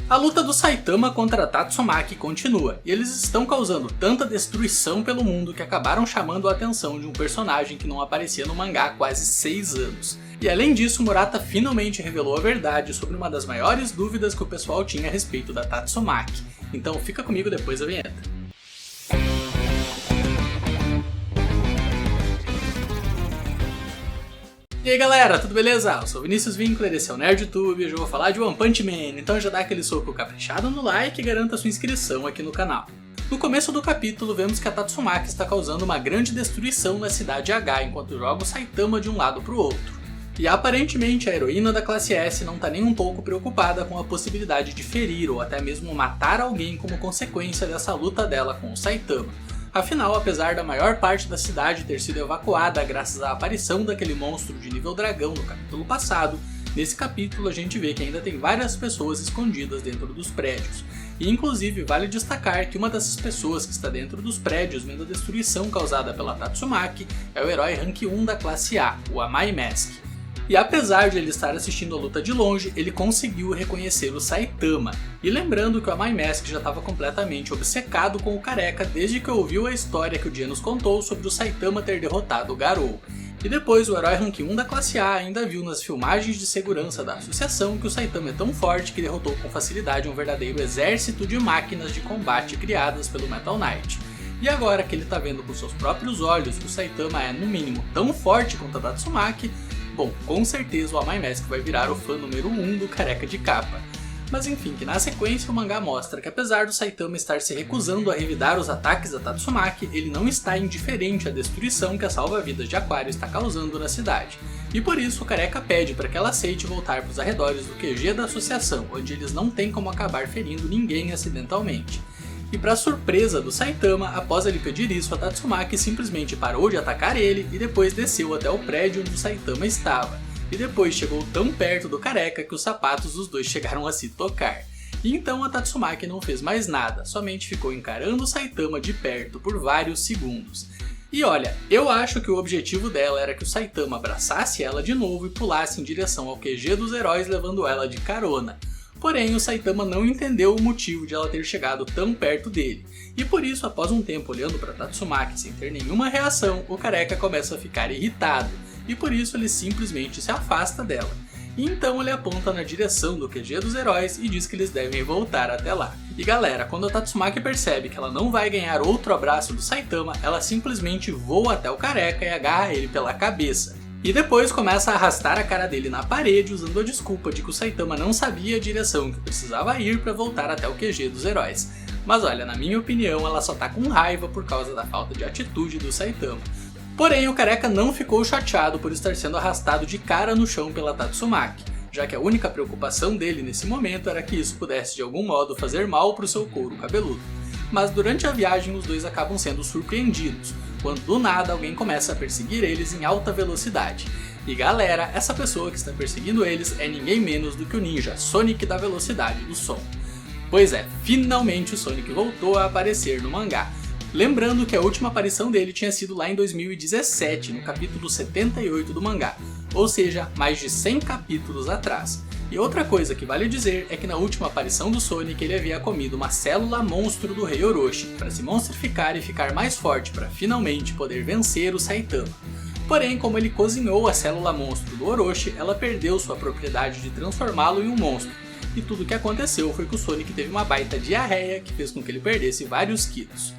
A luta do Saitama contra Tatsumaki continua, e eles estão causando tanta destruição pelo mundo que acabaram chamando a atenção de um personagem que não aparecia no mangá há quase 6 anos. E além disso, Murata finalmente revelou a verdade sobre uma das maiores dúvidas que o pessoal tinha a respeito da Tatsumaki. Então fica comigo depois da vinheta. E aí galera, tudo beleza? Eu sou o Vinícius Winkler, esse é o NerdTube e hoje eu vou falar de One Punch Man, então já dá aquele soco caprichado no like e garanta sua inscrição aqui no canal. No começo do capítulo vemos que a Tatsumaki está causando uma grande destruição na cidade H enquanto joga o Saitama de um lado para o outro. E aparentemente a heroína da classe S não está nem um pouco preocupada com a possibilidade de ferir ou até mesmo matar alguém como consequência dessa luta dela com o Saitama. Afinal, apesar da maior parte da cidade ter sido evacuada graças à aparição daquele monstro de nível dragão no capítulo passado, nesse capítulo a gente vê que ainda tem várias pessoas escondidas dentro dos prédios. E inclusive vale destacar que uma dessas pessoas que está dentro dos prédios vendo a destruição causada pela Tatsumaki é o herói Rank 1 da classe A, o Amai Mask. E apesar de ele estar assistindo a luta de longe, ele conseguiu reconhecer o Saitama. E lembrando que o Amai Mask já estava completamente obcecado com o careca desde que ouviu a história que o dia nos contou sobre o Saitama ter derrotado o Garou. E depois o herói Rank 1 da classe A ainda viu nas filmagens de segurança da associação que o Saitama é tão forte que derrotou com facilidade um verdadeiro exército de máquinas de combate criadas pelo Metal Knight. E agora que ele está vendo com seus próprios olhos que o Saitama é no mínimo tão forte quanto a Tatsumaki, bom, com certeza o Amai Mask vai virar o fã número 1 do careca de capa. Mas enfim, que na sequência o mangá mostra que apesar do Saitama estar se recusando a revidar os ataques da Tatsumaki, ele não está indiferente à destruição que a salva-vidas de Aquário está causando na cidade. E por isso o careca pede para que ela aceite voltar para os arredores do QG da associação, onde eles não têm como acabar ferindo ninguém acidentalmente. E para surpresa do Saitama, após ele pedir isso, a Tatsumaki simplesmente parou de atacar ele e depois desceu até o prédio onde o Saitama estava. E depois chegou tão perto do careca que os sapatos dos dois chegaram a se tocar. E então a Tatsumaki não fez mais nada, somente ficou encarando o Saitama de perto por vários segundos. E olha, eu acho que o objetivo dela era que o Saitama abraçasse ela de novo e pulasse em direção ao QG dos heróis levando ela de carona. Porém, o Saitama não entendeu o motivo de ela ter chegado tão perto dele, e por isso, após um tempo olhando para Tatsumaki sem ter nenhuma reação, o careca começa a ficar irritado, e por isso ele simplesmente se afasta dela. E então ele aponta na direção do QG dos heróis e diz que eles devem voltar até lá. E galera, quando a Tatsumaki percebe que ela não vai ganhar outro abraço do Saitama, ela simplesmente voa até o careca e agarra ele pela cabeça. E depois começa a arrastar a cara dele na parede usando a desculpa de que o Saitama não sabia a direção que precisava ir para voltar até o QG dos heróis. Mas olha, na minha opinião ela só tá com raiva por causa da falta de atitude do Saitama. Porém o careca não ficou chateado por estar sendo arrastado de cara no chão pela Tatsumaki, já que a única preocupação dele nesse momento era que isso pudesse de algum modo fazer mal para o seu couro cabeludo. Mas durante a viagem os dois acabam sendo surpreendidos, quando do nada alguém começa a perseguir eles em alta velocidade. E galera, essa pessoa que está perseguindo eles é ninguém menos do que o ninja Sonic da velocidade do som. Pois é, finalmente o Sonic voltou a aparecer no mangá. Lembrando que a última aparição dele tinha sido lá em 2017, no capítulo 78 do mangá, ou seja, mais de 100 capítulos atrás. E outra coisa que vale dizer é que na última aparição do Sonic ele havia comido uma célula monstro do Rei Orochi para se monstrificar e ficar mais forte para finalmente poder vencer o Saitama. Porém, como ele cozinhou a célula monstro do Orochi, ela perdeu sua propriedade de transformá-lo em um monstro. E tudo o que aconteceu foi que o Sonic teve uma baita diarreia que fez com que ele perdesse vários quilos.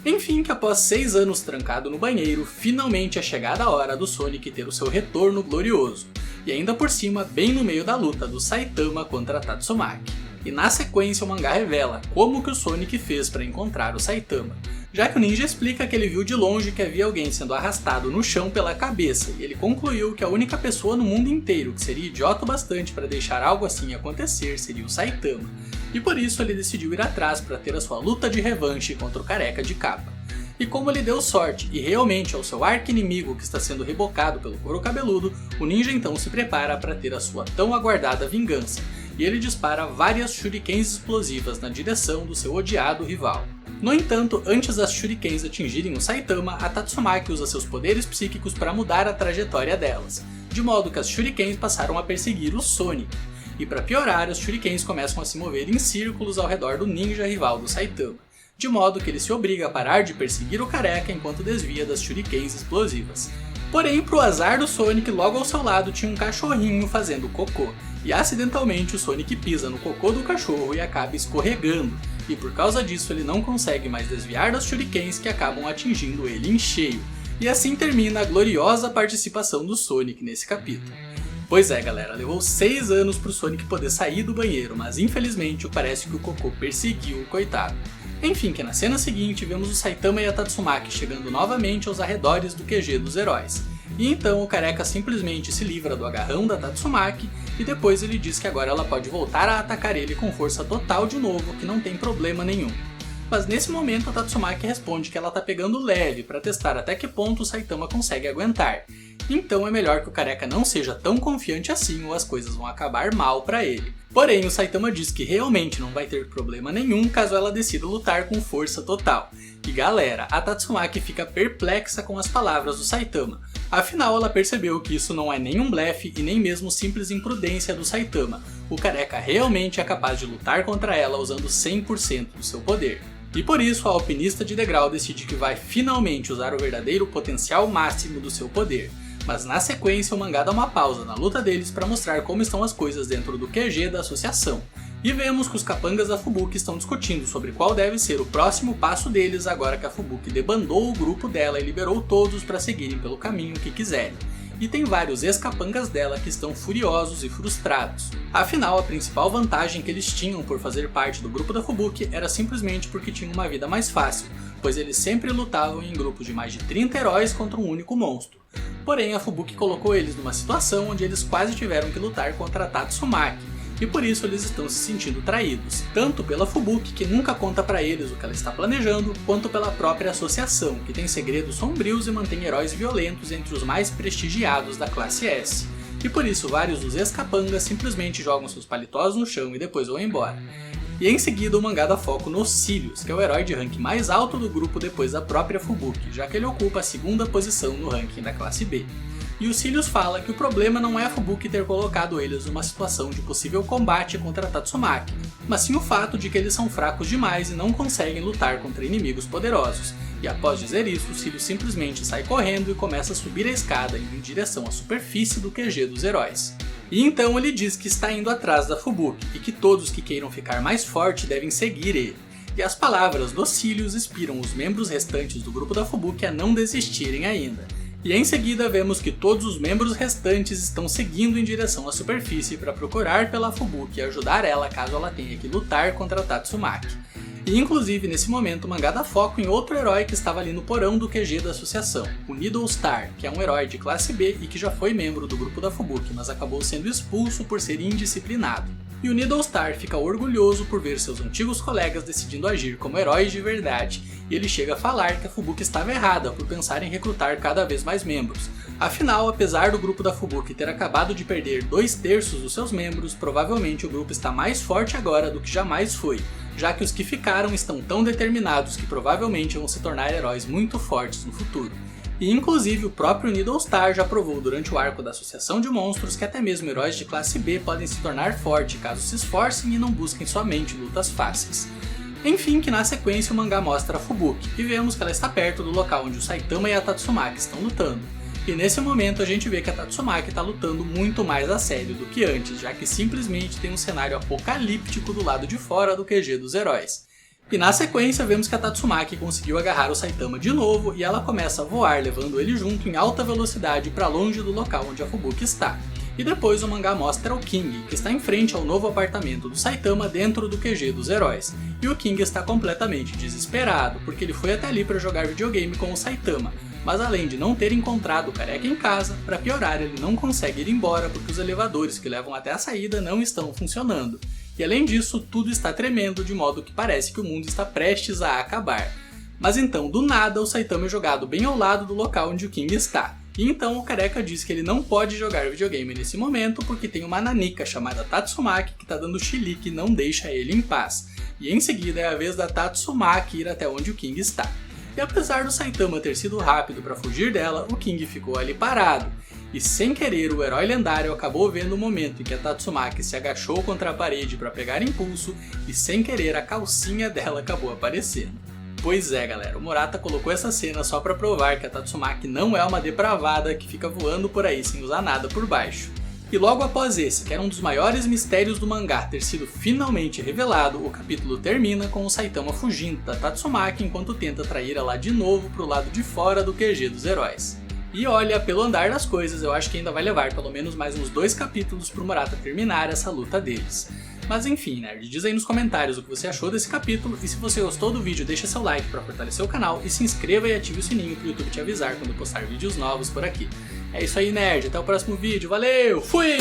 Enfim, que após 6 anos trancado no banheiro, finalmente é chegada a hora do Sonic ter o seu retorno glorioso. E ainda por cima, bem no meio da luta do Saitama contra a Tatsumaki. E na sequência o mangá revela como que o Sonic fez para encontrar o Saitama, já que o ninja explica que ele viu de longe que havia alguém sendo arrastado no chão pela cabeça, e ele concluiu que a única pessoa no mundo inteiro que seria idiota o bastante para deixar algo assim acontecer seria o Saitama, e por isso ele decidiu ir atrás para ter a sua luta de revanche contra o careca de capa. E como ele deu sorte e realmente é o seu arqui-inimigo que está sendo rebocado pelo couro cabeludo, o ninja então se prepara para ter a sua tão aguardada vingança, e ele dispara várias shurikens explosivas na direção do seu odiado rival. No entanto, antes das shurikens atingirem o Saitama, a Tatsumaki usa seus poderes psíquicos para mudar a trajetória delas, de modo que as shurikens passaram a perseguir o Sonic. e para piorar, os shurikens começam a se mover em círculos ao redor do ninja rival do Saitama, de modo que ele se obriga a parar de perseguir o careca enquanto desvia das shurikens explosivas. Porém, pro azar do Sonic, logo ao seu lado tinha um cachorrinho fazendo cocô, e acidentalmente o Sonic pisa no cocô do cachorro e acaba escorregando, e por causa disso ele não consegue mais desviar das shurikens que acabam atingindo ele em cheio. E assim termina a gloriosa participação do Sonic nesse capítulo. Pois é galera, levou 6 anos pro Sonic poder sair do banheiro, mas infelizmente parece que o cocô perseguiu o coitado. Enfim, que na cena seguinte vemos o Saitama e a Tatsumaki chegando novamente aos arredores do QG dos heróis. E então o careca simplesmente se livra do agarrão da Tatsumaki e depois ele diz que agora ela pode voltar a atacar ele com força total de novo, que não tem problema nenhum. Mas nesse momento a Tatsumaki responde que ela tá pegando leve para testar até que ponto o Saitama consegue aguentar. Então é melhor que o careca não seja tão confiante assim ou as coisas vão acabar mal para ele. Porém, o Saitama diz que realmente não vai ter problema nenhum caso ela decida lutar com força total. E galera, a Tatsumaki fica perplexa com as palavras do Saitama. Afinal, ela percebeu que isso não é nenhum blefe e nem mesmo simples imprudência do Saitama. O careca realmente é capaz de lutar contra ela usando 100% do seu poder. E por isso a alpinista de degrau decide que vai finalmente usar o verdadeiro potencial máximo do seu poder. Mas na sequência o mangá dá uma pausa na luta deles para mostrar como estão as coisas dentro do QG da associação. E vemos que os capangas da Fubuki estão discutindo sobre qual deve ser o próximo passo deles agora que a Fubuki debandou o grupo dela e liberou todos para seguirem pelo caminho que quiserem. E tem vários ex-capangas dela que estão furiosos e frustrados. Afinal, a principal vantagem que eles tinham por fazer parte do grupo da Fubuki era simplesmente porque tinham uma vida mais fácil, pois eles sempre lutavam em grupos de mais de 30 heróis contra um único monstro. Porém, a Fubuki colocou eles numa situação onde eles quase tiveram que lutar contra a Tatsumaki, e por isso eles estão se sentindo traídos, tanto pela Fubuki, que nunca conta pra eles o que ela está planejando, quanto pela própria associação, que tem segredos sombrios e mantém heróis violentos entre os mais prestigiados da classe S. E por isso vários dos ex-capangas simplesmente jogam seus paletós no chão e depois vão embora. E em seguida o mangá dá foco no Sirius, que é o herói de rank mais alto do grupo depois da própria Fubuki, já que ele ocupa a 2ª posição no ranking da classe B. E o Sirius fala que o problema não é a Fubuki ter colocado eles numa situação de possível combate contra a Tatsumaki, mas sim o fato de que eles são fracos demais e não conseguem lutar contra inimigos poderosos. E após dizer isso, o Sirius simplesmente sai correndo e começa a subir a escada indo em direção à superfície do QG dos heróis. E então ele diz que está indo atrás da Fubuki e que todos que queiram ficar mais forte devem seguir ele. E as palavras do Sirius inspiram os membros restantes do grupo da Fubuki a não desistirem ainda. E em seguida vemos que todos os membros restantes estão seguindo em direção à superfície para procurar pela Fubuki e ajudar ela caso ela tenha que lutar contra a Tatsumaki. E inclusive nesse momento o mangá dá foco em outro herói que estava ali no porão do QG da associação, o Needle Star, que é um herói de classe B e que já foi membro do grupo da Fubuki, mas acabou sendo expulso por ser indisciplinado. E o Needle Star fica orgulhoso por ver seus antigos colegas decidindo agir como heróis de verdade, e ele chega a falar que a Fubuki estava errada por pensar em recrutar cada vez mais membros. Afinal, apesar do grupo da Fubuki ter acabado de perder 2/3 dos seus membros, provavelmente o grupo está mais forte agora do que jamais foi, já que os que ficaram estão tão determinados que provavelmente vão se tornar heróis muito fortes no futuro. E inclusive o próprio Needle Star já provou durante o arco da Associação de Monstros que até mesmo heróis de classe B podem se tornar fortes caso se esforcem e não busquem somente lutas fáceis. Enfim, que na sequência o mangá mostra a Fubuki, e vemos que ela está perto do local onde o Saitama e a Tatsumaki estão lutando. E nesse momento a gente vê que a Tatsumaki está lutando muito mais a sério do que antes, já que simplesmente tem um cenário apocalíptico do lado de fora do QG dos heróis. E na sequência vemos que a Tatsumaki conseguiu agarrar o Saitama de novo e ela começa a voar, levando ele junto em alta velocidade para longe do local onde a Fubuki está. E depois o mangá mostra o King, que está em frente ao novo apartamento do Saitama dentro do QG dos heróis. E o King está completamente desesperado, porque ele foi até ali para jogar videogame com o Saitama, mas além de não ter encontrado o careca em casa, para piorar ele não consegue ir embora porque os elevadores que levam até a saída não estão funcionando. E além disso, tudo está tremendo de modo que parece que o mundo está prestes a acabar. Mas então, do nada, o Saitama é jogado bem ao lado do local onde o King está. E então o careca diz que ele não pode jogar videogame nesse momento porque tem uma nanica chamada Tatsumaki que está dando chilique e não deixa ele em paz. E em seguida é a vez da Tatsumaki ir até onde o King está. E apesar do Saitama ter sido rápido para fugir dela, o King ficou ali parado. E sem querer, o herói lendário acabou vendo o momento em que a Tatsumaki se agachou contra a parede para pegar impulso e sem querer a calcinha dela acabou aparecendo. Pois é galera, o Murata colocou essa cena só para provar que a Tatsumaki não é uma depravada que fica voando por aí sem usar nada por baixo. E logo após esse, que era um dos maiores mistérios do mangá ter sido finalmente revelado, o capítulo termina com o Saitama fugindo da Tatsumaki enquanto tenta atrair ela de novo pro lado de fora do QG dos heróis. E olha, pelo andar das coisas, eu acho que ainda vai levar pelo menos mais uns 2 capítulos pro Murata terminar essa luta deles. Mas enfim, nerd, diz aí nos comentários o que você achou desse capítulo, e se você gostou do vídeo, deixa seu like para fortalecer o canal e se inscreva e ative o sininho pro YouTube te avisar quando eu postar vídeos novos por aqui. É isso aí, nerd, até o próximo vídeo, valeu, fui!